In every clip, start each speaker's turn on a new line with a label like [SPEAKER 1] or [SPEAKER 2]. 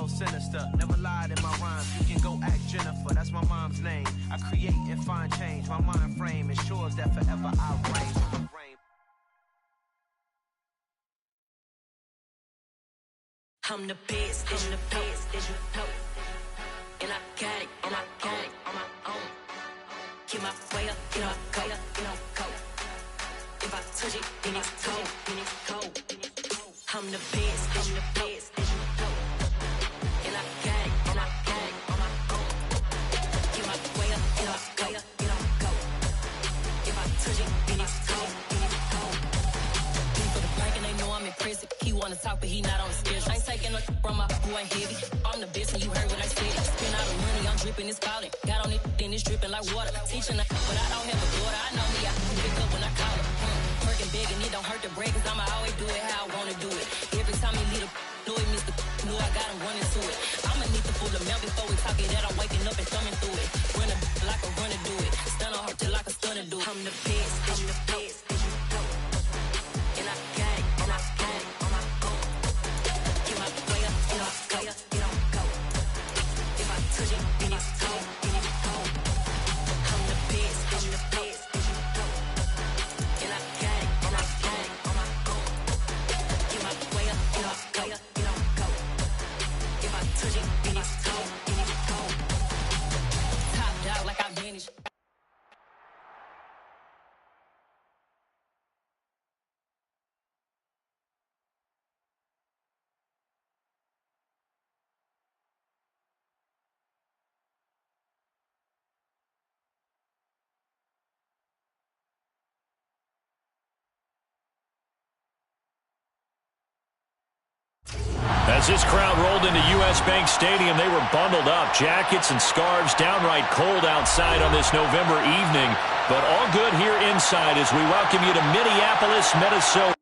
[SPEAKER 1] so sinister. Never lied in my rhymes. You can go ask Jennifer. That's my mom's name. I create and find change. My mind frame ensures that forever I reign.
[SPEAKER 2] I'm the best, and the best, and you know. And I got it, and I got it on my own. Get my way up, get my go, go. If I touch it, then it's cold, then it's cold. I'm the best, and the best, and you know. And I got it, and I got it on my own. Get my way up, get my go. If I touch it, then it's cold, then it's cold. People the bank and they know I'm in prison. He wanna talk, but he not on the schedule. I ain't taking no from my boy heavy. I'm the best, and you heard what I said. Spend all the money, I'm dripping, it's falling. Got on it, then it's dripping like water. Teaching, but I don't have a daughter. I know me, I can pick up when I call her. Working big, and it don't hurt to break, cause I'ma always do it how I wanna do it. Every time he lead a know it, Mr. Know I got him running to it. I'ma need to pull the mouth before we talk it that I'm waking up and thumbing through it. Run a like a runner do it. Stun on her till like a stunner do it. I'm the best, I'm the best, and you know. And I got it, and I got it on my own. Get my way up, get my go. If I touch it, then it's cold, then it's cold. I'm the best, and you know. And I got it, and I got it on my own. Get my way up, get my go. If I touch it, then it's cold, then it's cold. Top dog like I managed.
[SPEAKER 3] As this crowd rolled into U.S. Bank Stadium, they were bundled up, jackets and scarves, downright cold outside on this November evening. But all good here inside as we welcome you to Minneapolis, Minnesota.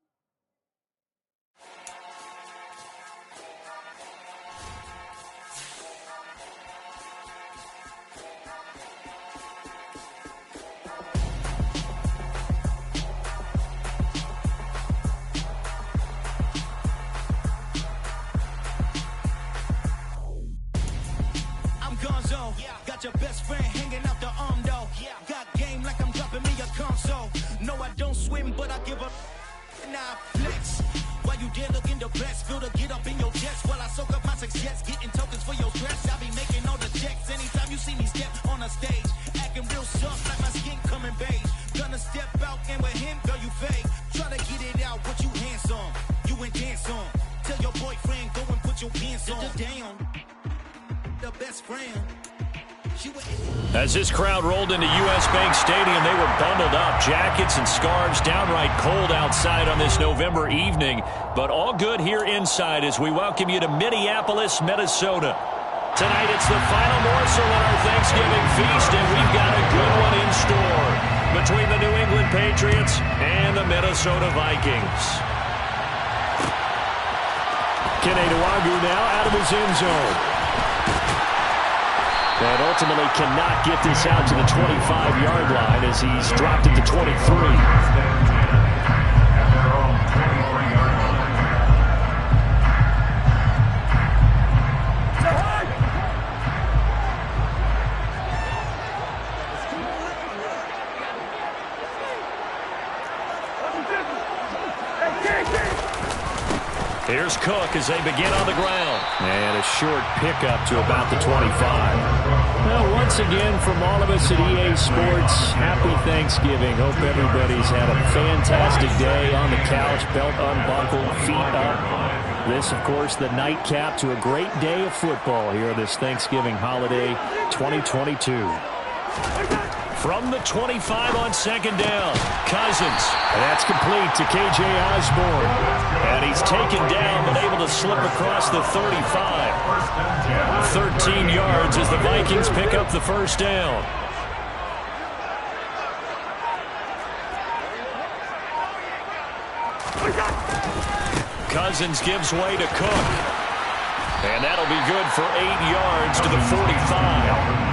[SPEAKER 1] Your best friend hanging out the arm though. Got game like I'm dropping me a console. No, I don't swim, but I give a nah flex. While you there looking depressed, feel the get up in your chest. While I soak up my success, getting tokens for your stress. I be making all the checks anytime you see me step on a stage. Acting real soft like my skin coming beige. Gonna step out and with him, girl, you fake. Try to get it out, but you handsome. You ain't dance on. Tell your boyfriend, go and put your pants on. Down. The best friend.
[SPEAKER 3] As this crowd rolled into U.S. Bank Stadium, they were bundled up, jackets and scarves, downright cold outside on this November evening. But all good here inside as we welcome you to Minneapolis, Minnesota. Tonight it's the final morsel in our Thanksgiving feast, and we've got a good one in store between the New England Patriots and the Minnesota Vikings. Keneduagu now out of his end zone. And ultimately cannot get this out to the 25-yard line as he's dropped it to 23. Here's Cook as they begin on the ground. And a short pickup to about the 25. Well, once again, from all of us at EA Sports, happy Thanksgiving. Hope everybody's had a fantastic day on the couch, belt unbuckled, feet up. This, of course, the nightcap to a great day of football here this Thanksgiving holiday 2022. From the 25 on second down, Cousins. And that's complete to K.J. Osborne. And he's taken down but able to slip across the 35. 13 yards as the Vikings pick up the first down. Cousins gives way to Cook. And that'll be good for 8 yards to the 45.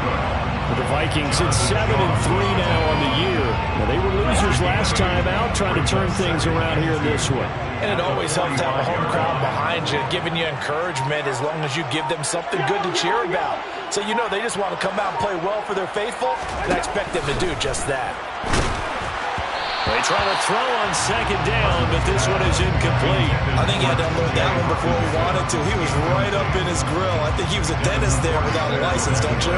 [SPEAKER 3] The Vikings at 7-3 now on the year. Now, they were losers last time out, trying to turn things around here in this one.
[SPEAKER 4] And it always helps to have a home crowd behind you, giving you encouragement as long as you give them something good to cheer about. So you know they just want to come out and play well for their faithful, and I expect them to do just that.
[SPEAKER 3] They try to throw on second down, but this one is incomplete.
[SPEAKER 4] I think he had to unload that one before he wanted to. He was right up in his grill. I think he was a dentist there without a license, don't you?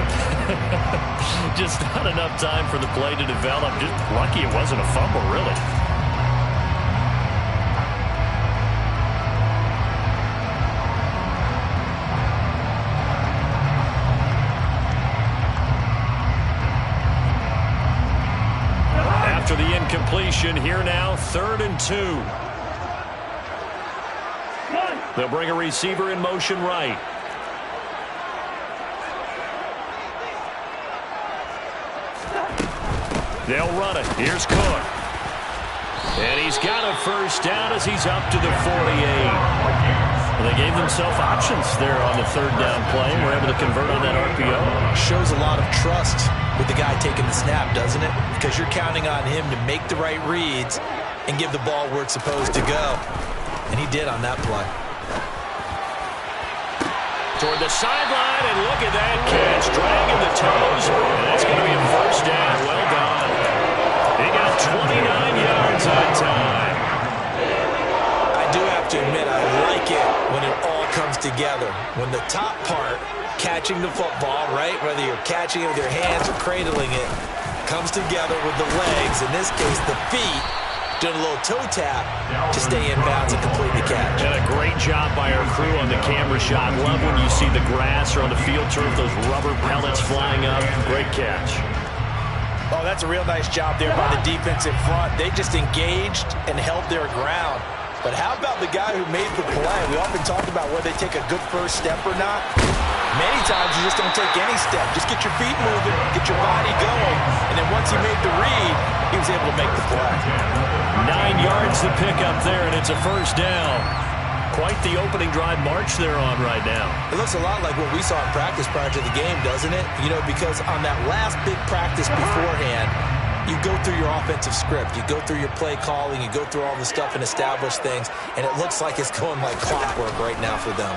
[SPEAKER 3] Just not enough time for the play to develop. Just lucky it wasn't a fumble, really. After the incompletion, here now, 3rd and 2. They'll bring a receiver in motion right. They'll run it. Here's Cook. And he's got a first down as he's up to the 48. Well, they gave themselves options there on the 3rd down play and were able to convert on that RPO.
[SPEAKER 4] Shows a lot of trust with the guy taking the snap, doesn't it? Because you're counting on him to make the right reads and give the ball where it's supposed to go. And he did on that play.
[SPEAKER 3] Toward the sideline, and look at that catch. Dragging the toes, and that's going to be a first down. Well done. He got 29 yards that time.
[SPEAKER 4] I do have to admit, I like it when it all comes together. When the top part, catching the football, right, whether you're catching it with your hands or cradling it, comes together with the legs, in this case the feet, doing a little toe tap to stay in bounds and complete the catch.
[SPEAKER 3] And a great job by our crew on the camera shot. Love when you see the grass or on the field turf, those rubber pellets flying up. Great catch.
[SPEAKER 4] Oh, that's a real nice job there by the defensive front. They just engaged and held their ground. But how about the guy who made the play? We often talk about whether they take a good first step or not. Many times you just don't take any step. Just get your feet moving, get your body going, and then once he made the read, he was able to make the play.
[SPEAKER 3] 9 yards to pick up there, and it's a first down. Quite the opening drive march they're on right now.
[SPEAKER 4] It looks a lot like what we saw in practice prior to the game, doesn't it? You know, because on that last big practice beforehand, you go through your offensive script, you go through your play calling, you go through all the stuff and establish things, and it looks like it's going like clockwork right now for them.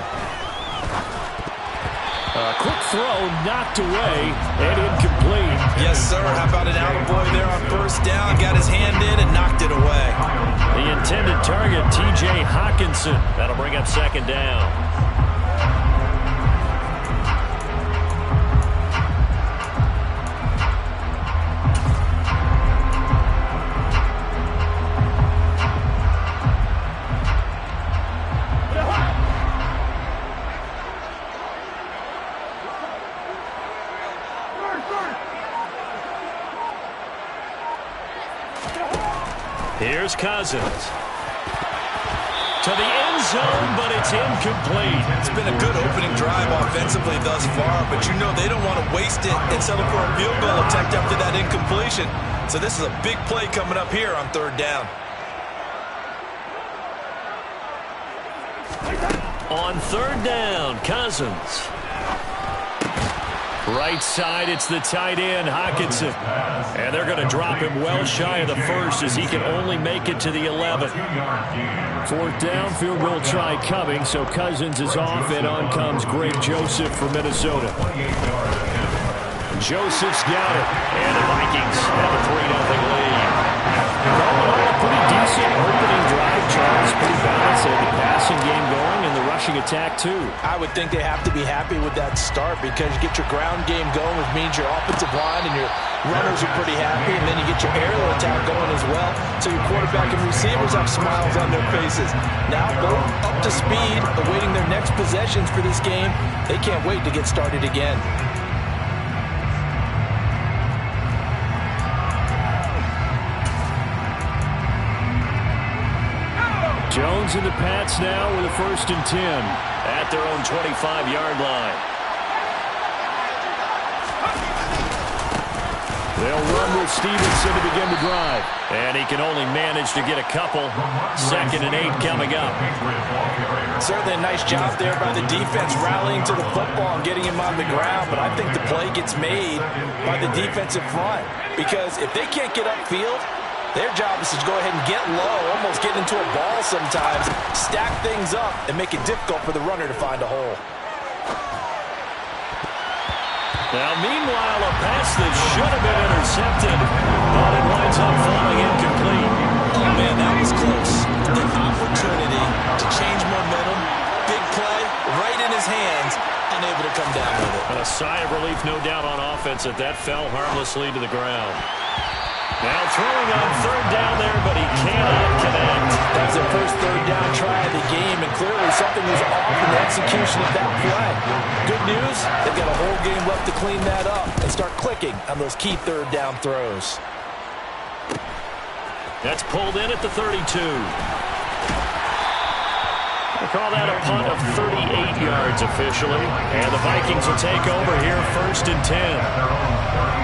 [SPEAKER 3] Quick throw, knocked away, and incomplete.
[SPEAKER 4] Yes, sir. How about an attaboy there on first down? Got his hand in and knocked it away.
[SPEAKER 3] The intended target, T.J. Hawkinson. That'll bring up second down. Here's Cousins. To the end zone, but it's incomplete.
[SPEAKER 4] It's been a good opening drive offensively thus far, but you know they don't want to waste it and settle for a field goal attempt after that incompletion. So this is a big play coming up here on 3rd down.
[SPEAKER 3] On 3rd down, Cousins. Right side, it's the tight end, Hawkinson. And they're going to drop him well shy of the first as he can only make it to the 11. 4th down, field goal try coming, so Cousins is off, and on comes Greg Joseph for Minnesota. Joseph's got it, and the Vikings have a 3-0 lead. A pretty decent opening drive, Charles. Pretty balanced. They had the passing game going and the rushing attack, too.
[SPEAKER 4] I would think they have to be happy with that start because you get your ground game going, which means your offensive line and your runners are pretty happy, and then you get your aerial attack going as well. So your quarterback and receivers have smiles on their faces. Now go up to speed, awaiting their next possessions for this game. They can't wait to get started again.
[SPEAKER 3] Jones and the Pats now with a 1st and 10 at their own 25-yard line. They'll run with Stevenson to begin the drive. And he can only manage to get a couple. 2nd and 8 coming up.
[SPEAKER 4] Certainly a nice job there by the defense rallying to the football and getting him on the ground. But I think the play gets made by the defensive front. Because if they can't get upfield, their job is to go ahead and get low, almost get into a ball sometimes, stack things up, and make it difficult for the runner to find a hole.
[SPEAKER 3] Now, meanwhile, a pass that should have been intercepted, but it winds up falling incomplete.
[SPEAKER 4] Oh, man, that was close. The opportunity to change momentum, big play, right in his hands, unable to come down with it.
[SPEAKER 3] And a sigh of relief, no doubt, on offense that fell harmlessly to the ground. Now throwing on 3rd down there, but he cannot connect.
[SPEAKER 4] That was their first 3rd down try of the game, and clearly something was off in the execution of that play. Good news, they've got a whole game left to clean that up and start clicking on those key 3rd down throws.
[SPEAKER 3] That's pulled in at the 32. They call that a punt of 38 yards officially, and the Vikings will take over here 1st and 10.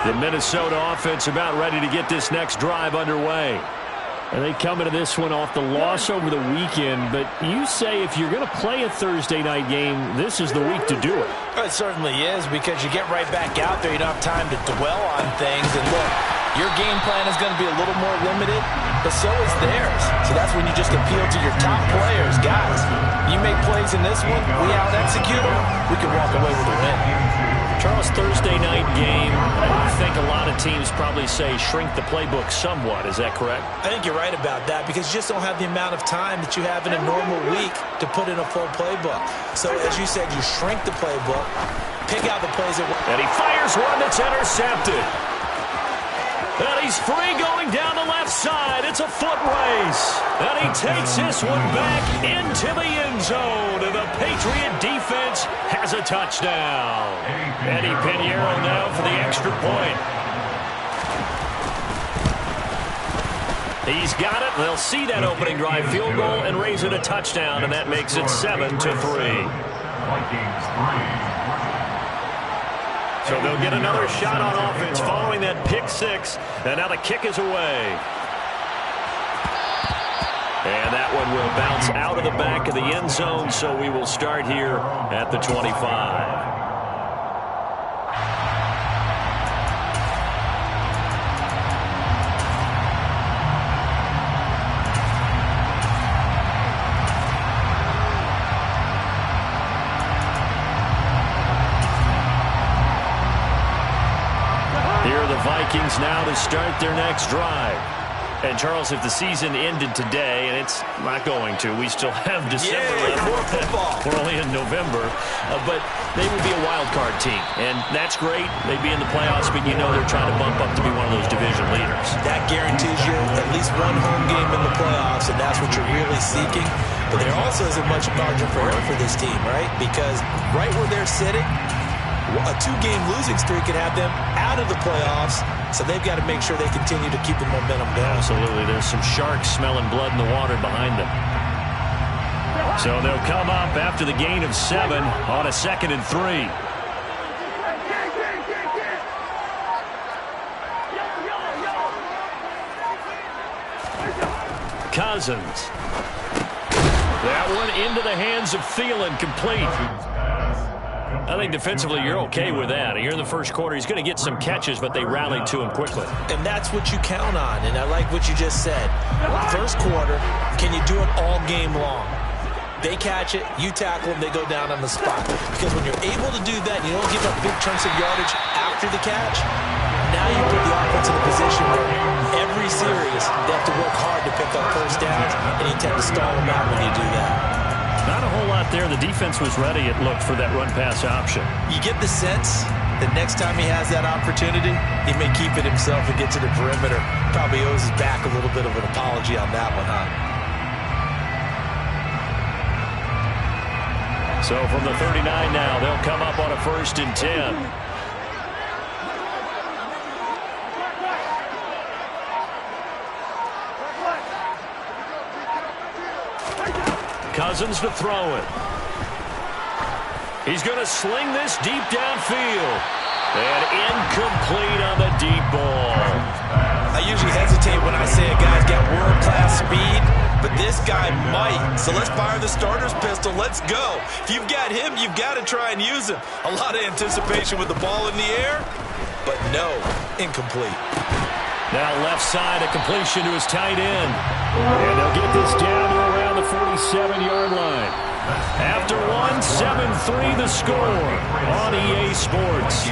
[SPEAKER 3] The Minnesota offense about ready to get this next drive underway. And they come into this one off the loss over the weekend. But you say if you're going to play a Thursday night game, this is the week to do it.
[SPEAKER 4] It certainly is, because you get right back out there. You don't have time to dwell on things. And look, your game plan is going to be a little more limited, but so is theirs. So that's when you just appeal to your top players. Guys, you make plays in this one, we out-execute them, we can walk away with a win.
[SPEAKER 3] Charles, Thursday night game, I think a lot of teams probably say shrink the playbook somewhat. Is that correct?
[SPEAKER 4] I think you're right about that, because you just don't have the amount of time that you have in a normal week to put in a full playbook. So, as you said, you shrink the playbook, pick out the plays that...
[SPEAKER 3] And he fires one that's intercepted. And he's free going down the left side. It's a foot race. And he takes this one back into the end zone. And the Patriot defense has a touchdown. Eddie Pinheiro now for the extra point. He's got it. They'll see that opening drive field goal and raise it a touchdown. And that makes it 7-3. So they'll get another shot on offense following that pick 6. And now the kick is away. And that one will bounce out of the back of the end zone. So we will start here at the 25. Vikings now to start their next drive. And, Charles, if the season ended today, and it's not going to, we still have December left.
[SPEAKER 4] More football.
[SPEAKER 3] We're only in November. But they would be a wild card team. And that's great. They'd be in the playoffs, but you know they're trying to bump up to be one of those division leaders.
[SPEAKER 4] That guarantees you at least one home game in the playoffs, and that's what you're really seeking. But there also isn't much margin for error for this team, right? Because right where they're sitting, a 2-game losing streak could have them out of the playoffs, so they've got to make sure they continue to keep the momentum going.
[SPEAKER 3] Absolutely. There's some sharks smelling blood in the water behind them. So they'll come up after the gain of 7 on a 2nd and 3. Cousins. That one into the hands of Thielen, complete. I think defensively you're okay with that. Here in the first quarter, he's going to get some catches, but they rallied to him quickly.
[SPEAKER 4] And that's what you count on, and I like what you just said. First quarter, can you do it all game long? They catch it, you tackle them, they go down on the spot. Because when you're able to do that, you don't give up big chunks of yardage after the catch, now you put the offense in a position where every series they have to work hard to pick up first downs, and you tend to stall them out when you do that.
[SPEAKER 3] Not a whole lot there. The defense was ready, it looked, for that run-pass option. You
[SPEAKER 4] get the sense that next time he has that opportunity, he may keep it himself and get to the perimeter. Probably owes his back a little bit of an apology on that one, huh?
[SPEAKER 3] So from the 39 now, they'll come up on a 1st and 10. Cousins to throw it. He's going to sling this deep downfield. And incomplete on the deep ball.
[SPEAKER 4] I usually hesitate when I say a guy's got world-class speed, but this guy might. So let's fire the starter's pistol. Let's go. If you've got him, you've got to try and use him. A lot of anticipation with the ball in the air, but no, incomplete.
[SPEAKER 3] Now left side, a completion to his tight end. And they'll get this down to around the 47-yard line. After one, 7-3 the score on EA Sports.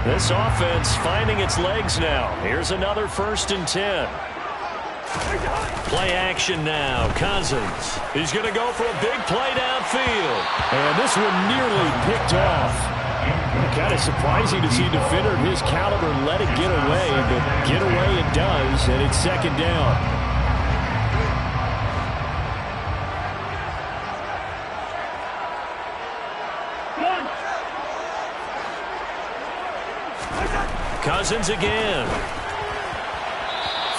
[SPEAKER 3] This offense finding its legs now. Here's another 1st and 10. Play action now. Cousins. He's going to go for a big play downfield. And this one nearly picked off. Kind of surprising to see a defender of his caliber let it get away, but get away it does, and it's 2nd down. Cousins again.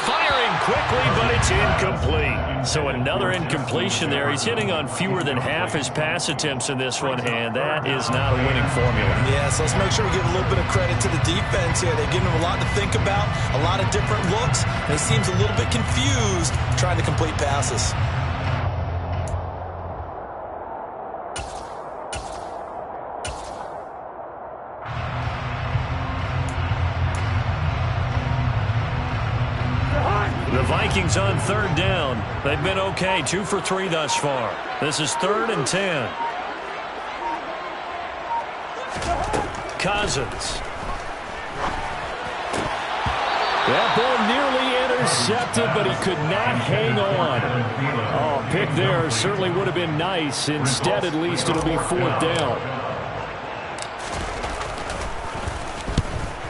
[SPEAKER 3] Firing quickly, but it's incomplete. So another incompletion there. He's hitting on fewer than half his pass attempts in this one, and that is not a winning formula.
[SPEAKER 4] Yeah, so let's make sure we give a little bit of credit to the defense here. They're giving him a lot to think about, a lot of different looks, and he seems a little bit confused trying to complete passes.
[SPEAKER 3] The Vikings on 3rd down. They've been okay, 2 for 3 thus far. This is 3rd and 10. Cousins. That ball nearly intercepted, but he could not hang on. Oh, pick there certainly would have been nice. Instead, at least it'll be 4th down.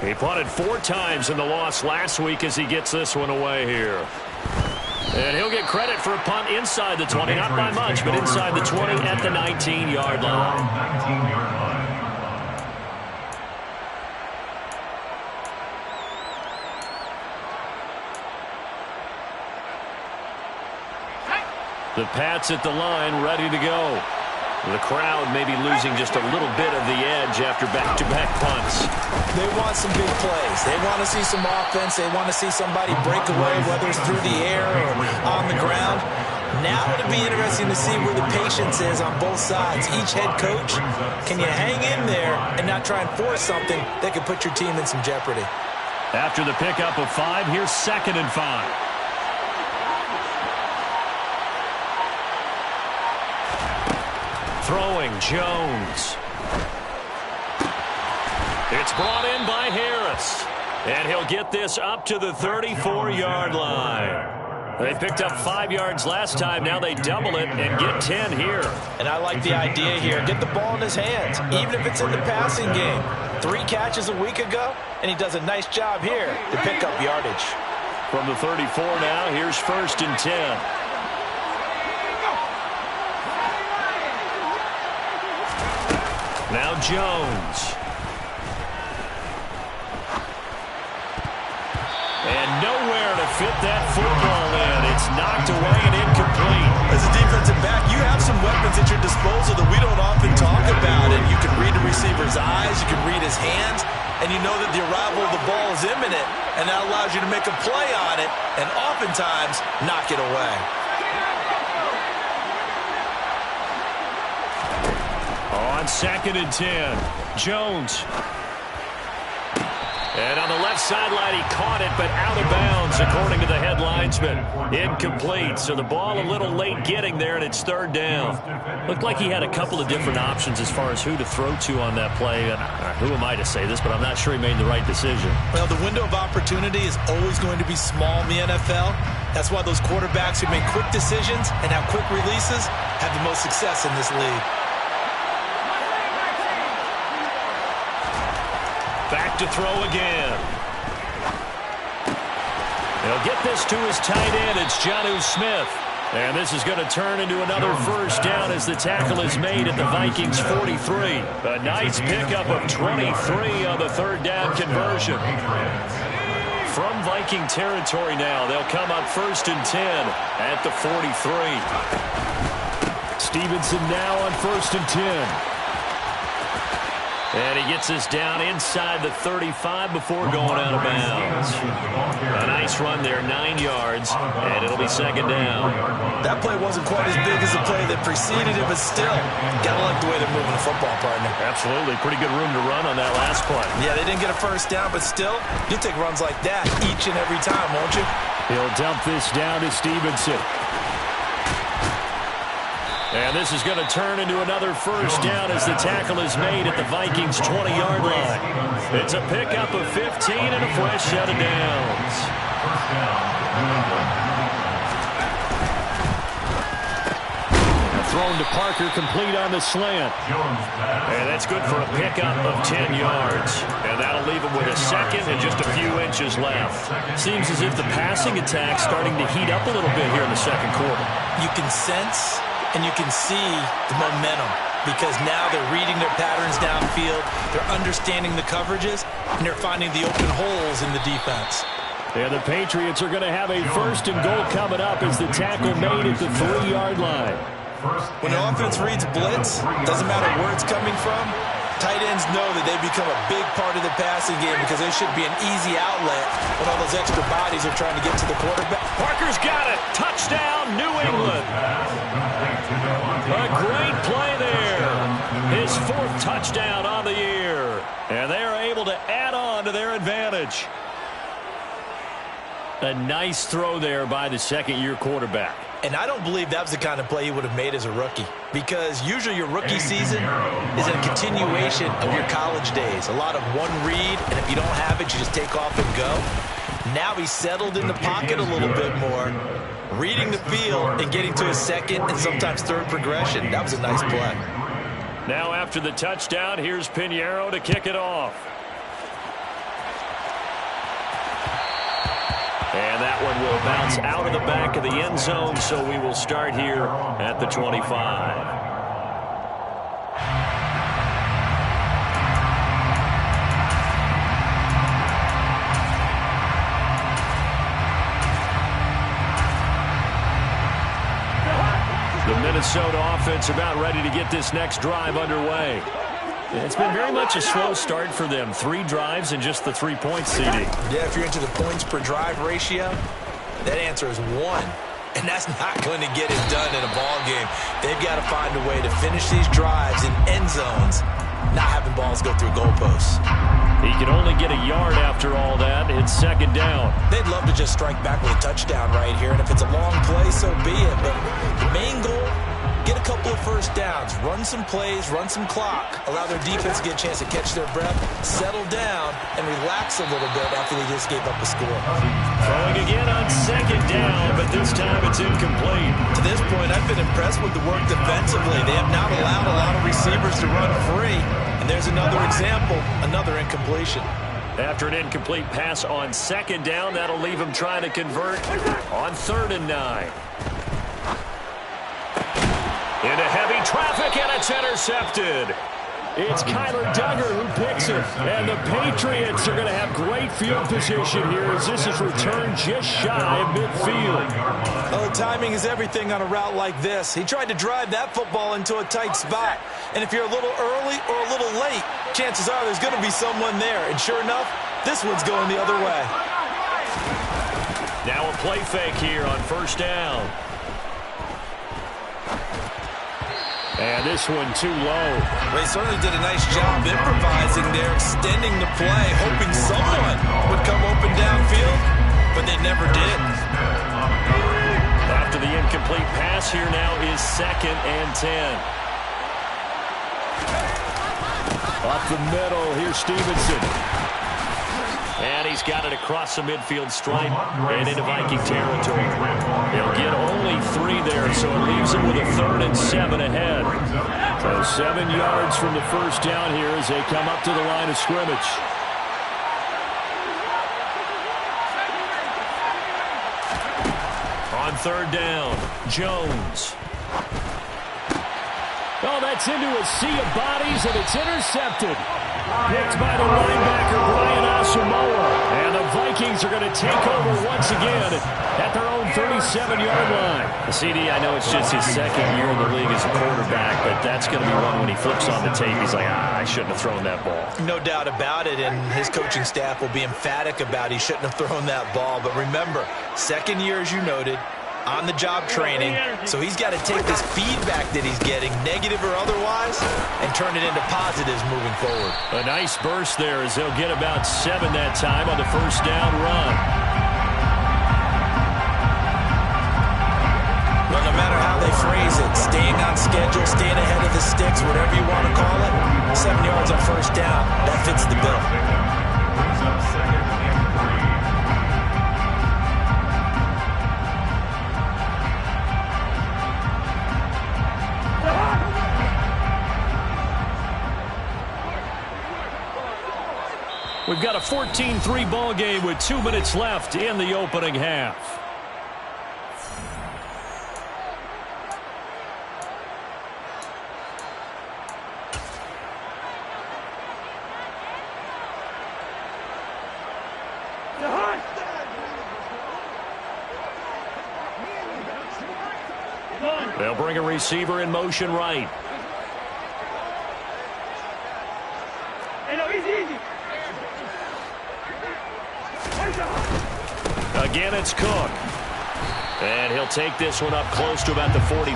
[SPEAKER 3] He punted 4 times in the loss last week as he gets this one away here. And he'll get credit for a punt inside the 20. Not by much, but inside the 20 at the 19-yard line. The Pats at the line, ready to go. The crowd may be losing just a little bit of the edge after back-to-back punts.
[SPEAKER 4] They want some big plays. They want to see some offense. They want to see somebody break away, whether it's through the air or on the ground. Now it'll be interesting to see where the patience is on both sides. Each head coach, can you hang in there and not try and force something that could put your team in some jeopardy?
[SPEAKER 3] After the pickup of 5, here's 2nd and 5. Throwing, Jones. It's brought in by Harris. And he'll get this up to the 34-yard line. They picked up 5 yards last time. Now they double it and get 10 here. And I like the idea here. Get the ball in his hands, even if it's in the passing game. 3 catches a week ago, and he does a nice job here to pick up yardage. From the 34 now, here's 1st and 10. Now Jones. And nowhere to fit that football in. It's knocked away and incomplete.
[SPEAKER 4] As a defensive back, you have some weapons at your disposal that we don't often talk about. And you can read the receiver's eyes, you can read his hands, and you know that the arrival of the ball is imminent. And that allows you to make a play on it and oftentimes knock it away.
[SPEAKER 3] On 2nd and 10, Jones. And on the left sideline, he caught it, but out of bounds, according to the head linesman. Incomplete, so the ball a little late getting there, and it's 3rd down. Looked like he had a couple of different options as far as who to throw to on that play. And who am I to say this, but I'm not sure he made the right decision.
[SPEAKER 4] Well, the window of opportunity is always going to be small in the NFL. That's why those quarterbacks who make quick decisions and have quick releases have the most success in this league.
[SPEAKER 3] Back to throw again. He'll get this to his tight end. It's Jonnu Smith. And this is going to turn into another first down as the tackle is made at the Vikings 43. A nice pickup of 23 on the third down conversion. From Viking territory now, they'll come up 1st and 10 at the 43. Stevenson now on 1st and 10. And he gets us down inside the 35 before going out of bounds. A nice run there, 9 yards, and it'll be 2nd down.
[SPEAKER 4] That play wasn't quite as big as the play that preceded it, but still, gotta like the way they're moving the football, partner.
[SPEAKER 3] Absolutely. Pretty good room to run on that last play.
[SPEAKER 4] Yeah, they didn't get a first down, but still, you take runs like that each and every time, won't you?
[SPEAKER 3] He'll dump this down to Stevenson. And this is going to turn into another first down as the tackle is made at the Vikings' 20-yard line. It's a pickup of 15 and a fresh set of downs. Thrown to Parker, complete on the slant. And that's good for a pickup of 10 yards. And that'll leave him with a second and just a few inches left. Seems as if the passing attack's starting to heat up a little bit here in the second quarter.
[SPEAKER 4] You can sense and you can see the momentum because now they're reading their patterns downfield, they're understanding the coverages, and they're finding the open holes in the defense.
[SPEAKER 3] And the Patriots are going to have a 1st and goal coming up as the tackle made at the 3-yard line.
[SPEAKER 4] When the offense reads blitz, doesn't matter where it's coming from, tight ends know that they become a big part of the passing game because they should be an easy outlet when all those extra bodies are trying to get to the quarterback.
[SPEAKER 3] Parker's got it. Touchdown, New England. A great play there. His 4th touchdown on the year. And they are able to add on to their advantage. A nice throw there by the second-year quarterback.
[SPEAKER 4] And I don't believe that was the kind of play he would have made as a rookie. Because usually your rookie season is a continuation of your college days. A lot of one read, and if you don't have it, you just take off and go. Now he's settled in the pocket a little bit more, reading the field and getting to a second and sometimes third progression. That was a nice play.
[SPEAKER 3] Now after the touchdown, here's Pinheiro to kick it off. And that one will bounce out of the back of the end zone, so we will start here at the 25. The Minnesota offense about ready to get this next drive underway. It's been very much a slow start for them. 3 drives and just the 3 points, CD.
[SPEAKER 4] Yeah, if you're into the points per drive ratio, that answer is 1. And that's not going to get it done in a ball game. They've got to find a way to finish these drives in end zones, not having balls go through goalposts.
[SPEAKER 3] He can only get a yard after all that. It's 2nd down.
[SPEAKER 4] They'd love to just strike back with a touchdown right here. And if it's a long play, so be it. But the main goal, get a couple of first downs, run some plays, run some clock, allow their defense to get a chance to catch their breath, settle down, and relax a little bit after they just gave up a score.
[SPEAKER 3] Throwing again on 2nd down, but this time it's incomplete.
[SPEAKER 4] To this point, I've been impressed with the work defensively. They have not allowed a lot of receivers to run free. And there's another example, another incompletion.
[SPEAKER 3] After an incomplete pass on 2nd down, that'll leave him trying to convert on 3rd and 9. Into heavy traffic, and it's intercepted. It's Kyler Duggar who picks it. And the Patriots are going to have great field position here as this is returned just shy of midfield.
[SPEAKER 4] Well, timing is everything on a route like this. He tried to drive that football into a tight spot. And if you're a little early or a little late, chances are there's going to be someone there. And sure enough, this one's going the other way.
[SPEAKER 3] Now a play fake here on 1st down. And this one too low.
[SPEAKER 4] They certainly did a nice job improvising there, extending the play, hoping someone would come open downfield, but they never did.
[SPEAKER 3] After the incomplete pass, here now is 2nd and 10. Up the middle, here's Stevenson. And he's got it across the midfield stripe and into Viking territory. He'll get only 3 there, so it leaves him with a 3rd and 7 ahead. So 7 yards from the first down here as they come up to the line of scrimmage. On on third down. Jones. Oh, that's into a sea of bodies, and it's intercepted. Picked by the linebacker, Brian Asamoah. And the Vikings are going to take over once again at their own 37-yard line.
[SPEAKER 5] The CD, I know it's just his second year in the league as a quarterback, but that's going to be one when he flips on the tape. He's like, I shouldn't have thrown that ball.
[SPEAKER 4] No doubt about it, and his coaching staff will be emphatic about he shouldn't have thrown that ball. But remember, second year, as you noted, on-the-job training, so he's got to take this feedback that he's getting, negative or otherwise, and turn it into positives moving forward.
[SPEAKER 3] A nice burst there as they'll get about 7 that time on the first down run.
[SPEAKER 4] Well, no matter how they phrase it, staying on schedule, staying ahead of the sticks, whatever you want to call it, 7 yards on first down, that fits the bill.
[SPEAKER 3] We've got a 14-3 ball game with 2 minutes left in the opening half. They'll bring a receiver in motion right. Again, it's Cook. And he'll take this one up close to about the 45.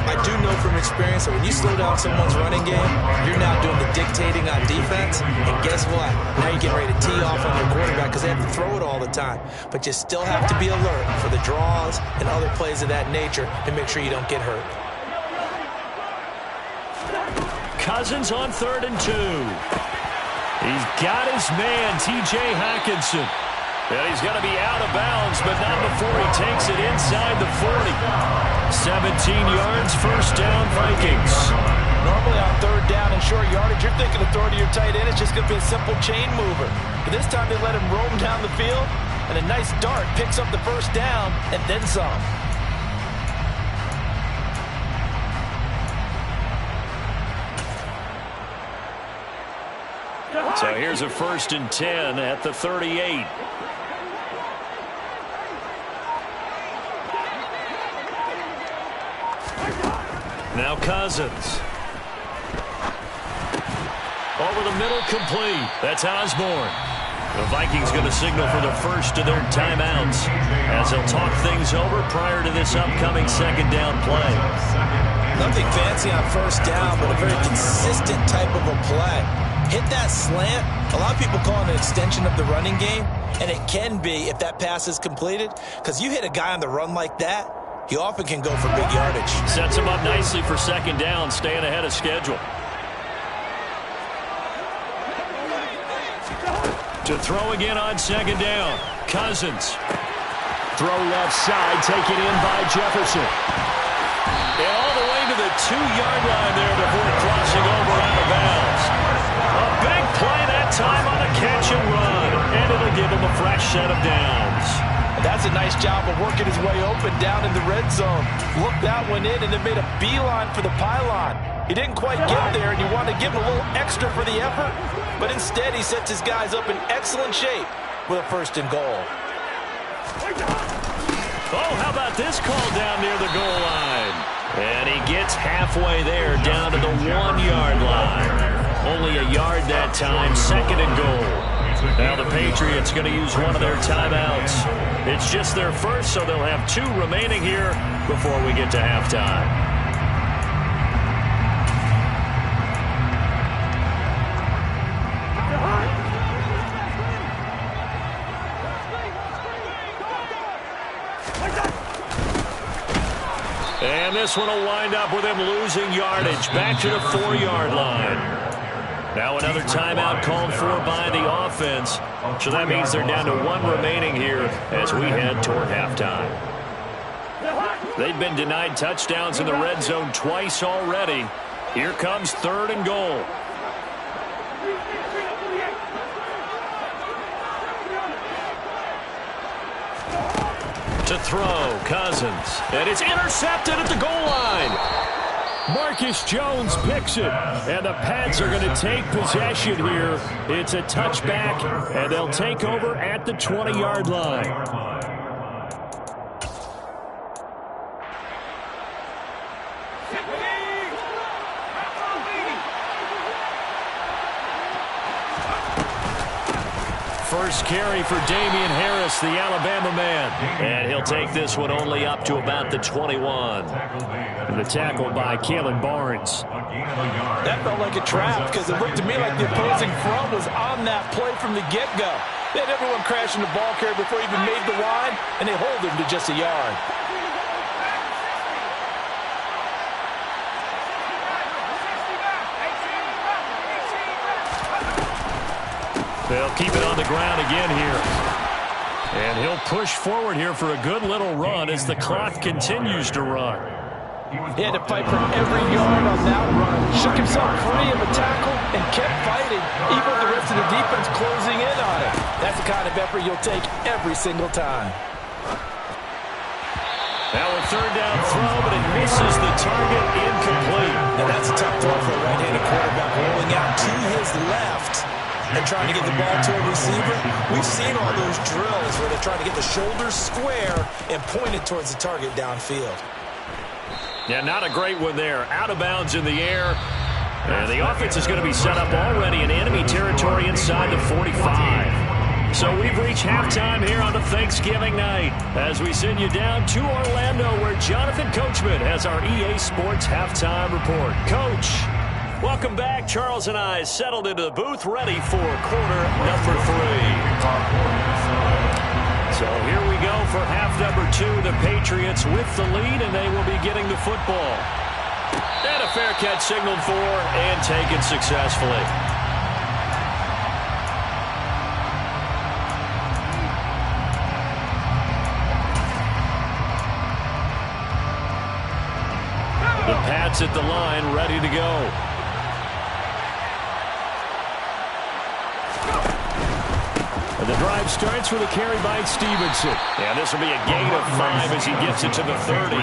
[SPEAKER 4] I do know from experience that when you slow down someone's running game, you're now doing the dictating on defense. And guess what? Now you're getting ready to tee off on your quarterback because they have to throw it all the time. But you still have to be alert for the draws and other plays of that nature to make sure you don't get hurt.
[SPEAKER 3] Cousins on 3rd and 2. He's got his man, T.J. Hockenson. And he's going to be out of bounds, but not before he takes it inside the 40. 17 yards, first down, Vikings.
[SPEAKER 4] Normally on 3rd down and short yardage, you're thinking of throwing to your tight end. It's just going to be a simple chain mover. But this time they let him roam down the field, and a nice dart picks up the first down and then some.
[SPEAKER 3] So here's a 1st and 10 at the 38. Now Cousins. Over the middle, complete. That's Osborne. The Vikings going to signal for the first of their timeouts as they'll talk things over prior to this upcoming 2nd down play.
[SPEAKER 4] Nothing fancy on first down, but a very consistent type of a play. Hit that slant. A lot of people call it an extension of the running game, and it can be if that pass is completed, because you hit a guy on the run like that, he often can go for big yardage.
[SPEAKER 3] Sets him up nicely for 2nd down, staying ahead of schedule. To throw again on 2nd down. Cousins. Throw left side, taken in by Jefferson. And all the way to the 2-yard line there before crossing over out of bounds. A big play that time on a catch and run. And it'll give him a fresh set of downs.
[SPEAKER 4] That's a nice job of working his way open down in the red zone. Looked that one in and then made a beeline for the pylon. He didn't quite get there, and you want to give him a little extra for the effort, but instead he sets his guys up in excellent shape with a 1st and goal.
[SPEAKER 3] Oh, how about this call down near the goal line? And he gets halfway there, down to the 1-yard line. Only a yard that time, 2nd and goal. Now the Patriots going to use one of their timeouts. It's just their first, so they'll have 2 remaining here before we get to halftime. And this one will wind up with him losing yardage back to the 4-yard line. Now another timeout called for by the offense. So that means they're down to 1 remaining here as we head toward halftime. They've been denied touchdowns in the red zone twice already. Here comes 3rd and goal. To throw, Cousins. And it's intercepted at the goal line. Marcus Jones picks it. And the Pats are going to take possession here. It's a touchback, and they'll take over at the 20-yard line. First carry for Damian Harris, the Alabama man. And he'll take this one only up to about the 21. And the tackle by Kalen Barnes.
[SPEAKER 4] That felt like a trap because it looked to me like the opposing front was on that play from the get-go. They had everyone crashing the ball carrier before he even made the line, and they hold him to just a yard.
[SPEAKER 3] They'll keep it on the ground again here. And he'll push forward here for a good little run as the clock continues to run.
[SPEAKER 4] He had to fight for every yard on that run. Shook himself free of a tackle and kept fighting, even with the rest of the defense closing in on it. That's the kind of effort you'll take every single time.
[SPEAKER 3] Now a third down throw, but it misses the target, incomplete.
[SPEAKER 4] Now that's a tough throw for a right-handed quarterback, rolling out to his left and trying to get the ball to a receiver. We've seen all those drills where they're trying to get the shoulders square and point it towards the target downfield.
[SPEAKER 3] Yeah, not a great one there. Out of bounds in the air. And the offense is going to be set up already in enemy territory inside the 45. So we've reached halftime here on a Thanksgiving night as we send you down to Orlando where Jonathan Coachman has our EA Sports halftime report. Coach, welcome back. Charles and I settled into the booth ready for quarter number 3. So here we go for half number 2. The Patriots with the lead, and they will be getting the football. And a fair catch signaled for and taken successfully. The Pats at the line, ready to go. And the drive starts with a carry by Stevenson. And this will be a gain of 5 as he gets it to the 30.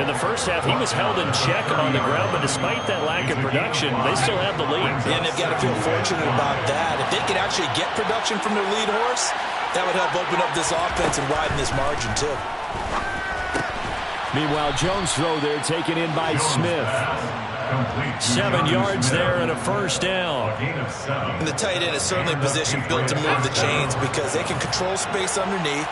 [SPEAKER 3] In the first half, he was held in check on the ground, but despite that lack of production, they still have the lead.
[SPEAKER 4] And they've got to feel fortunate about that. If they could actually get production from their lead horse, that would help open up this offense and widen this margin, too.
[SPEAKER 3] Meanwhile, Jones' throw there taken in by Smith. 7 yards there and a first down.
[SPEAKER 4] And the tight end is certainly a position built to move the chains because they can control space underneath.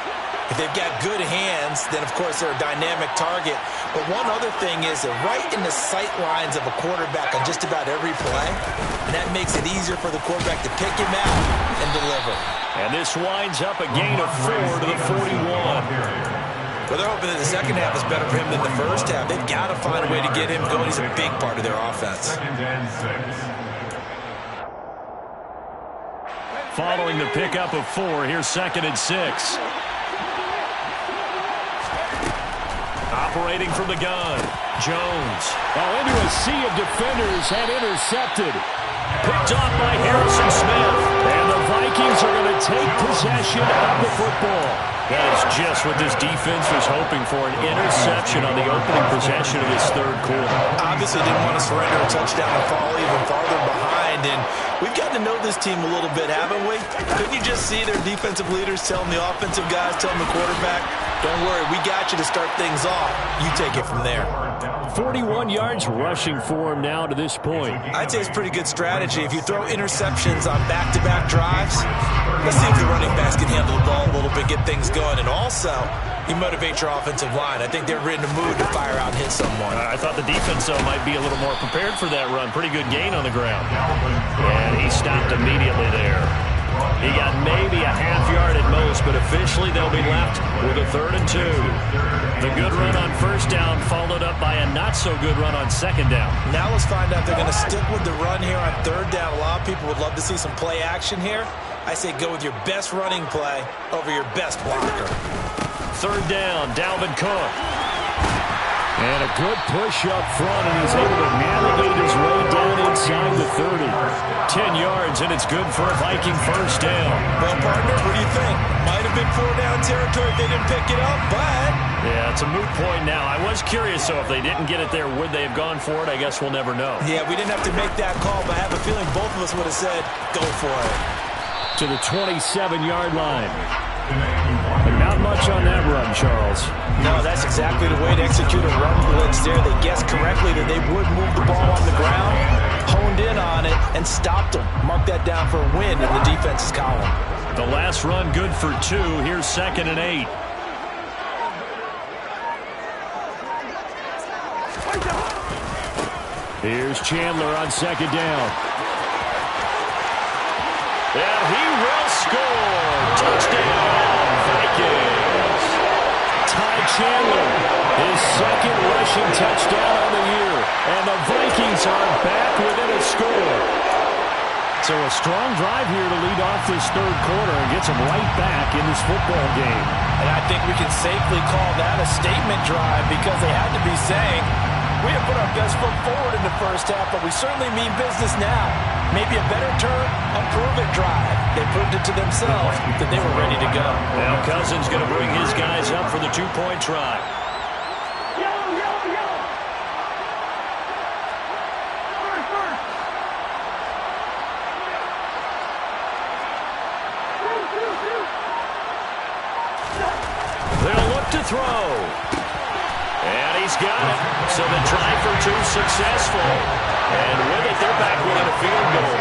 [SPEAKER 4] If they've got good hands, then, of course, they're a dynamic target. But one other thing is they're right in the sight lines of a quarterback on just about every play. And that makes it easier for the quarterback to pick him out and deliver.
[SPEAKER 3] And this winds up a gain of 4 to the 41.
[SPEAKER 4] Well, they're hoping that the second half is better for him than the first half. They've got to find a way to get him going. He's a big part of their offense.
[SPEAKER 3] Following the pickup of 4, here's 2nd and 6. Operating from the gun, Jones. Oh, into a sea of defenders and intercepted. Picked off by Harrison Smith. And the Vikings are going to take possession of the football. That is just what this defense was hoping for, an interception on the opening possession of this third quarter.
[SPEAKER 4] Obviously didn't want to surrender a touchdown and fall even farther behind. And we've gotten to know this team a little bit, haven't we? Couldn't you just see their defensive leaders telling the offensive guys, telling the quarterback, don't worry, we got you to start things off. You take it from there.
[SPEAKER 3] 41 yards rushing for him now to this point.
[SPEAKER 4] I'd say it's pretty good strategy. If you throw interceptions on back-to-back drives, let's see if the running backs can handle the ball a little bit, get things going. And also, you motivate your offensive line. I think they're in the mood to fire out and hit someone.
[SPEAKER 3] I thought the defense, though, might be a little more prepared for that run. Pretty good gain on the ground. And he stopped immediately there. He got maybe a half yard at most, but officially they'll be left with a 3rd and 2. The good run on first down followed up by a not-so-good run on second down.
[SPEAKER 4] Now let's find out if they're going to stick with the run here on 3rd down. A lot of people would love to see some play action here. I say go with your best running play over your best blocker.
[SPEAKER 3] 3rd down, Dalvin Cook. And a good push up front, and he's able to navigate his way down inside the 30. 10 yards, and and it's good for a Viking first down.
[SPEAKER 4] Well, partner, what do you think? Might have been 4-down territory if they didn't pick it up, but...
[SPEAKER 3] Yeah, it's a moot point now. I was curious, so if they didn't get it there, would they have gone for it? I guess we'll never know.
[SPEAKER 4] Yeah, we didn't have to make that call, but I have a feeling both of us would have said, go for it.
[SPEAKER 3] To the 27-yard line. And not much on that run, Charles.
[SPEAKER 4] No, that's exactly the way to execute a run blitz there. They guessed correctly that they would move the ball on the ground, honed in on it, and stopped them. Mark that down for a win in the defense's column.
[SPEAKER 3] The last run good for 2. Here's 2nd and 8. Here's Chandler on 2nd down. And he will score. Touchdown, Vikings. Ty Chandler, his 2nd rushing touchdown on the year. And the Vikings are back within a score. So a strong drive here to lead off this 3rd quarter and gets them right back in this football game.
[SPEAKER 4] And I think we can safely call that a statement drive because they had to be saying, we have put our best foot forward in the first half, but we certainly mean business now. Maybe a better term, a prove-it drive. They proved it to themselves that they were ready to go.
[SPEAKER 3] Now Cousins going to bring his guys up for the 2-point try. They'll look to throw. And he's got it. So the try for 2 successful. And with it, they're back within a field goal.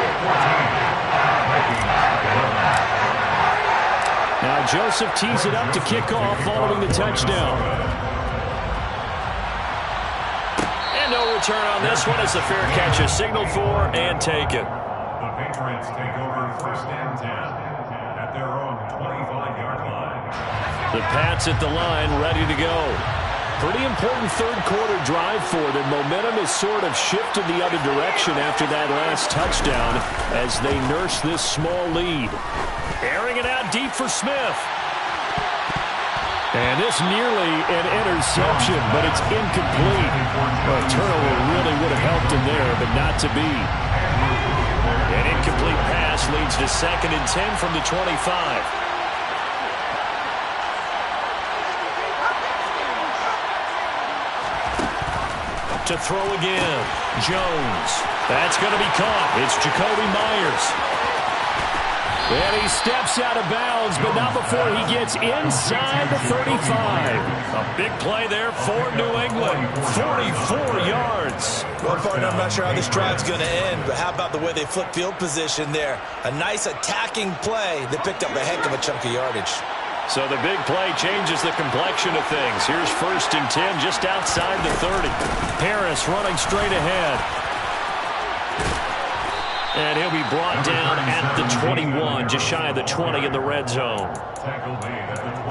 [SPEAKER 3] Now Joseph tees it up to kick off following the touchdown. And no return on this one as the fair catch is signaled for and taken.
[SPEAKER 6] The Patriots take over 1st and 10 at their own 25-yard line.
[SPEAKER 3] The Pats at the line, ready to go. Pretty important 3rd quarter drive for them. Momentum has sort of shifted the other direction after that last touchdown as they nurse this small lead. Airing it out deep for Smith. And this nearly an interception, but it's incomplete. Well, a turnover really would have helped him there, but not to be. An incomplete pass leads to 2nd and 10 from the 25. To throw again. Jones. That's going to be caught. It's Jacoby Myers. And he steps out of bounds, but not before he gets inside the 35. A big play there for New England. 44 yards.
[SPEAKER 4] Well, partner, I'm not sure how this drive's going to end, but how about the way they flip field position there? A nice attacking play that picked up a heck of a chunk of yardage.
[SPEAKER 3] So the big play changes the complexion of things. Here's 1st and 10 just outside the 30. Harris running straight ahead. And he'll be brought down at the 21, just shy of the 20 in the red zone.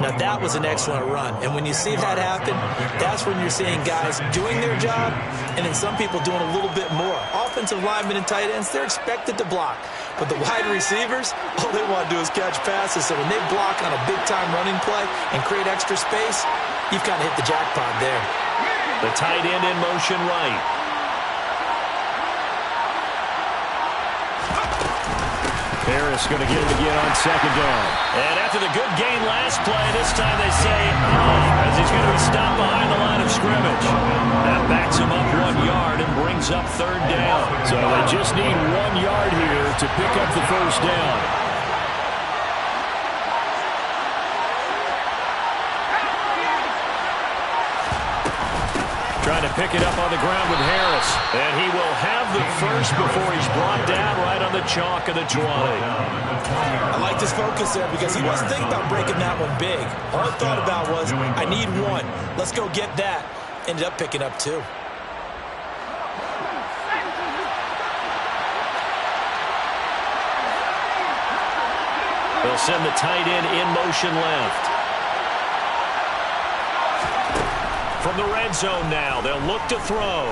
[SPEAKER 4] Now that was an excellent run, and when you see that happen, that's when you're seeing guys doing their job and then some people doing a little bit more. Offensive linemen and tight ends, they're expected to block. But the wide receivers, all they want to do is catch passes. So when they block on a big-time running play and create extra space, you've kind of hit the jackpot there.
[SPEAKER 3] The tight end in motion right. Harris going to get it again on 2nd down. And after the good gain last play, this time they say, as he's going to be stopped behind the line of scrimmage. That backs him up 1 yard and brings up 3rd down. So they just need 1 yard here to pick up the 1st down. Trying to pick it up on the ground with Harris. And he will have the first before he's brought down right on the chalk of the 20.
[SPEAKER 4] I liked his focus there because he wasn't thinking about breaking that one big. All I thought about was, I need 1. Let's go get that. Ended up picking up 2.
[SPEAKER 3] They'll send the tight end in motion left. From the red zone now, they'll look to throw.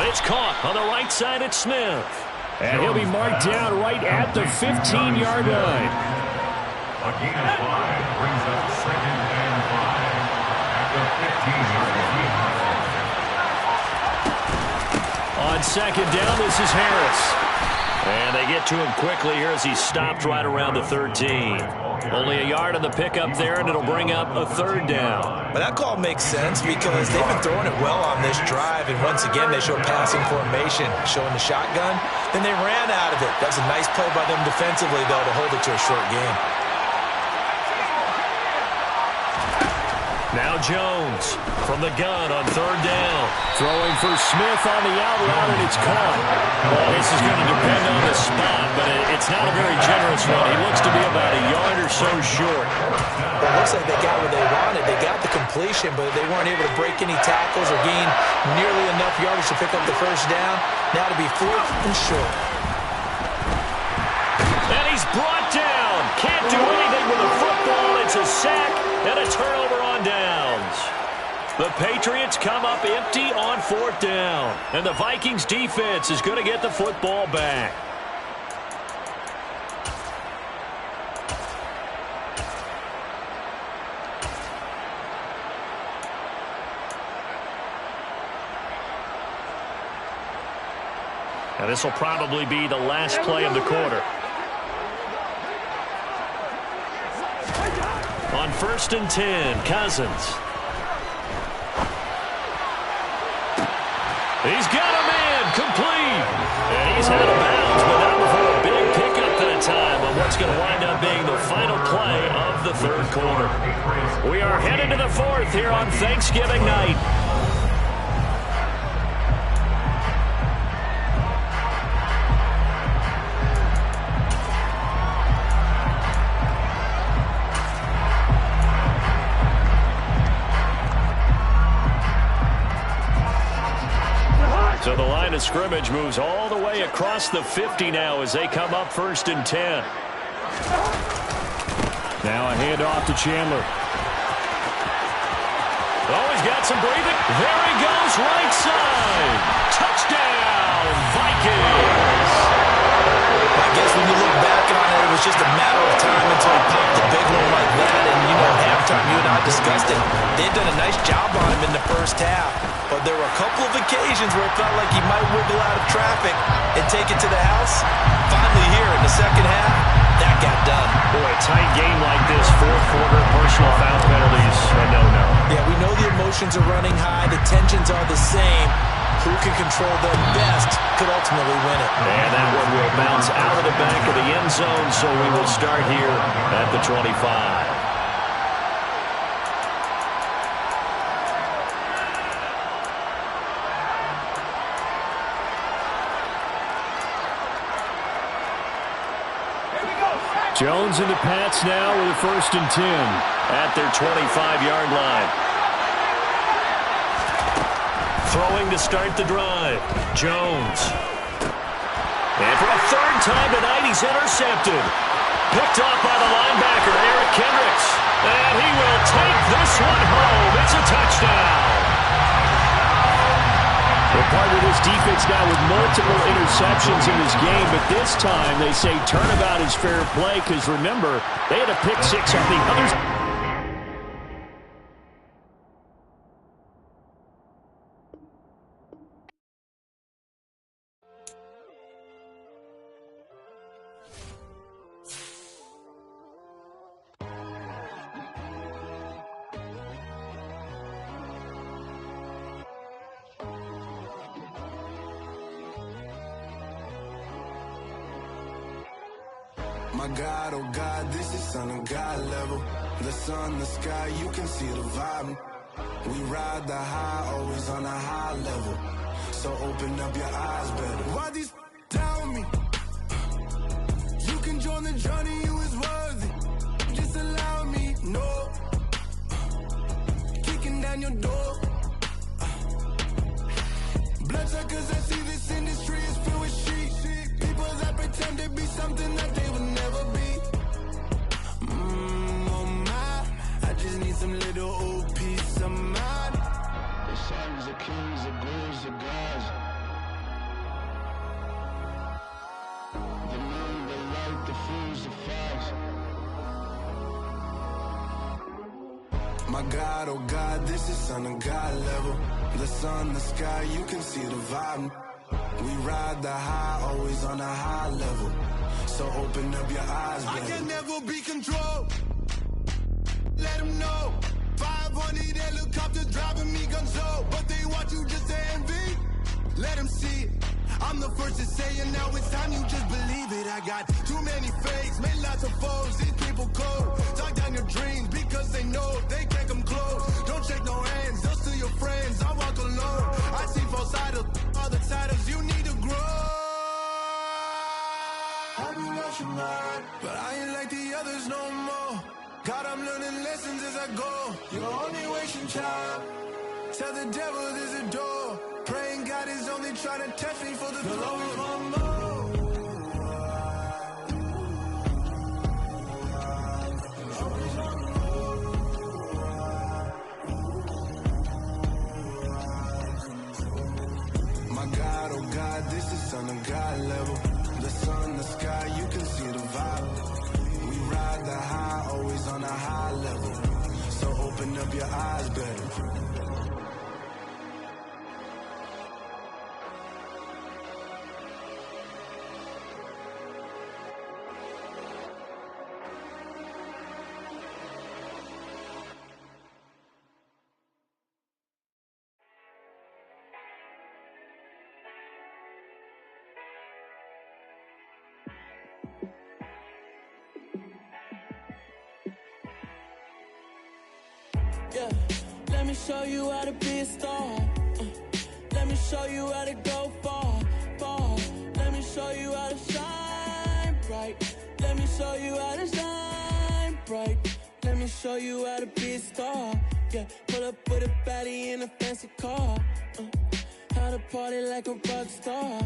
[SPEAKER 3] It's caught on the right side at Smith. And he'll be marked down right at the 15-yard line.
[SPEAKER 6] A gain of 5 brings up 2nd and 5 at the 15-yard line.
[SPEAKER 3] On 2nd down, this is Harris. And they get to him quickly here as he stopped right around the 13. Only a yard on the pickup there, and it'll bring up a third down.
[SPEAKER 4] But that call makes sense because they've been throwing it well on this drive, and once again they showed passing formation, showing the shotgun. Then they ran out of it. That's a nice play by them defensively, though, to hold it to a short game.
[SPEAKER 3] Now Jones from the gun on third down. Throwing for Smith on the out route, and it's caught. Well, this is going to depend on the spot, but it's not a very generous one. He looks to be about a yard or so short.
[SPEAKER 4] Well, it looks like they got what they wanted. They got the completion, but they weren't able to break any tackles or gain nearly enough yardage to pick up the first down. Now to be fourth and short.
[SPEAKER 3] And he's brought down. Can't do anything with a football. It's a sack and a turnover on downs. The Patriots come up empty on fourth down. And the Vikings defense is going to get the football back. And this will probably be the last play of the quarter. On 1st and 10, Cousins. He's got a man complete. And he's out of bounds, but not before a big pickup that time on what's going to wind up being the final play of the third quarter. We are headed to the fourth here on Thanksgiving night. So the line of scrimmage moves all the way across the 50 now as they come up 1st and 10. Now a handoff to Chandler. Oh, he's got some breathing. There he goes, right side. Touchdown, Vikings.
[SPEAKER 4] I guess when you look back on it, it was just a matter of time until he popped a big one like that. And, you know, halftime, you and I discussed it. They've done a nice job on him in the first half. But there were a couple of occasions where it felt like he might wiggle out of traffic and take it to the house. Finally here in the second half, that got done.
[SPEAKER 3] Boy, a tight game like this, fourth quarter, personal foul penalties, a no-no.
[SPEAKER 4] Yeah, we know the emotions are running high. The tensions are the same. Who can control them best could ultimately win it.
[SPEAKER 3] And that one will bounce out of the back of the end zone, so we will start here at the 25. Jones and the Pats now with a 1st and 10 at their 25-yard line. Throwing to start the drive. Jones. And for a third time tonight, he's intercepted. Picked off by the linebacker, Eric Kendricks. And he will take this one home. It's a touchdown. They're part of this defense now with multiple interceptions in this game, but this time they say turnabout is fair play because, remember, they had a pick six on the others.
[SPEAKER 7] My God, oh God, this is Son of God level. The sun, the sky, you can see the vibe. We ride the high, always on a high level. So open up your eyes better. Why these tell me? You can join the journey, you is worthy. Just allow me, no. Kicking down your door. Bloodsuckers, I see this industry is filled with sheep. People that pretend to be something that they will never be. Oh my, I just need some little old peace of mind. The sons of kings, the ghouls, the gods. The moon, the light, the fools, the facts. My God, oh God, this is Son of God level. The sun, the sky, you can see the vibe. We ride the high, always on a high level. So open up your eyes, baby.
[SPEAKER 8] I can never be controlled. Let them know. 500 helicopters driving me gonzo. But they want you just to envy. Let them see it. I'm the first to say it, now it's time you just believe it. I got too many fakes, made lots of foes. These people cold. Talk down your dreams because they know they can't come close. Don't shake no hands, they'll steal your friends. I walk alone. I see false idols, all the titles. You need to grow. I've been watching mine, but I ain't like the others no more. God, I'm learning lessons as I go. You're only wasting time. Tell the devil there's a door. Praying God is only trying to test me for the glory of my mom.
[SPEAKER 7] My God, oh God, this is on a God level. The sun, the sky, you can see the vibe. We ride the high, always on a high level. So open up your eyes, baby.
[SPEAKER 9] Yeah, let me show you how to be a star. Let me show you how to go far, far. Let me show you how to shine bright. Let me show you how to shine bright. Let me show you how to be a star. Yeah, pull up with a baddie in a fancy car. How to party like a rock star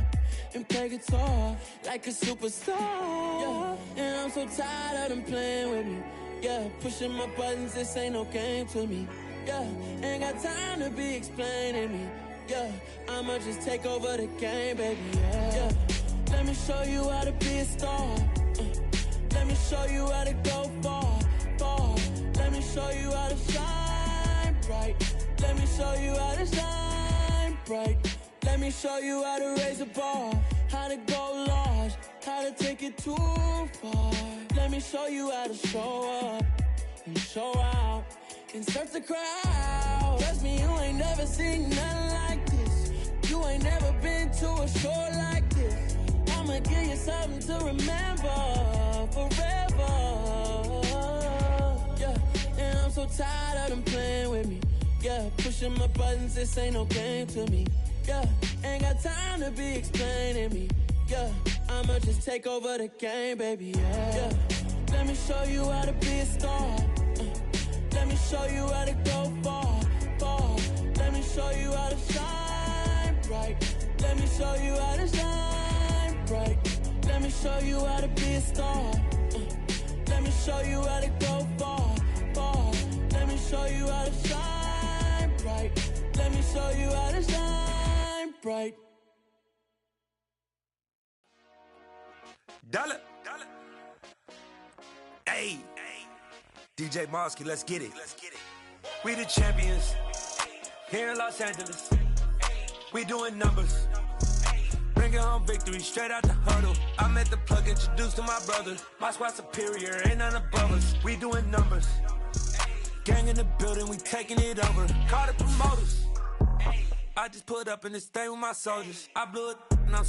[SPEAKER 9] and play guitar like a superstar. Yeah, and I'm so tired of them playing with me. Yeah, pushing my buttons, this ain't no game to me. Yeah, ain't got time to be explaining me. Yeah, I'ma just take over the game, baby. Yeah, let me show you how to be a star. Let me show you how to go far, far. Let me show you how to shine bright. Let me show you how to shine bright. Let me show you how to raise a bar, how to go large, how to take it too far. Let me show you how to show up and show out and surf the crowd. Trust me, you ain't never seen nothing like this. You ain't never been to a show like this. I'ma give you something to remember forever. Yeah, and I'm so tired of them playing with me. Yeah, pushing my buttons, this ain't no game to me. Yeah, ain't got time to be explaining me. Yeah, I'ma just take over the game, baby. Yeah, let me show you how to be a star. Let me show you how to go far, far. Let me show you how to shine bright. Let me show you how to shine bright. Let me show you how to be a star. Let me show you how to go far, far. Let me show you how to shine bright. Let me show you how to shine bright.
[SPEAKER 10] Dollar. Hey, DJ Mosky, let's get it. We the champions here in Los Angeles. We doing numbers. Bringing home victory straight out the huddle. I met the plug, introduced to my brother. My squad superior, ain't none above us. We doing numbers. Gang in the building, we taking it over. Call the promoters. I just put up in this thing with my soldiers. I blew it.